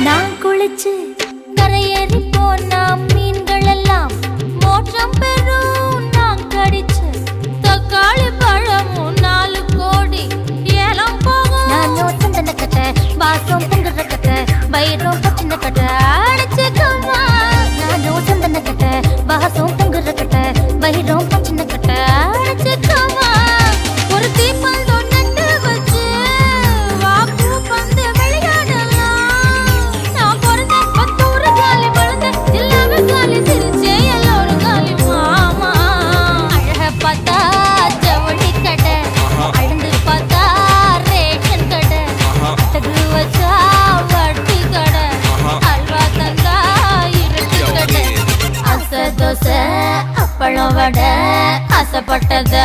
நான் குளிச்சு கரையேறி போனா மீன்கள் எல்லாம் மோட்சம் பெறும். நான் கடிச்சு தக்காளி பழமும் 4 கோடி ஏலம் போகும். நான் நோட்டம் தந்த கட்ட வாசம் பொங்குற கட்ட வயிறும் பச்சின கட்ட அடிச்சுக்கமா. நான் நோட்டம் தந்த கட்ட வாசம் பொங்குற கட்ட வயிறும் பச்சின கட்ட அடிச்சுக்கமா. ஒரு தீப்பல் நட்டு வச்சு வாக்கு பந்து விளையாடலாம். நான் பிறந்த 10 ஊரு காலி வளர்ந்த எல்லாமே காலி சிரிச்சே எல்லோரும் காலி மாமா. அழக பார்த்தா ஜவுளி கடை, அழுந்து பார்த்தா ரேஷன் கடை, அட்டகு வச்சா வட்டி கடை, அல்வா தந்தா இருட்டு கடை, அசை தோசை அப்பளம் வடை, ஆசைப்பட்டத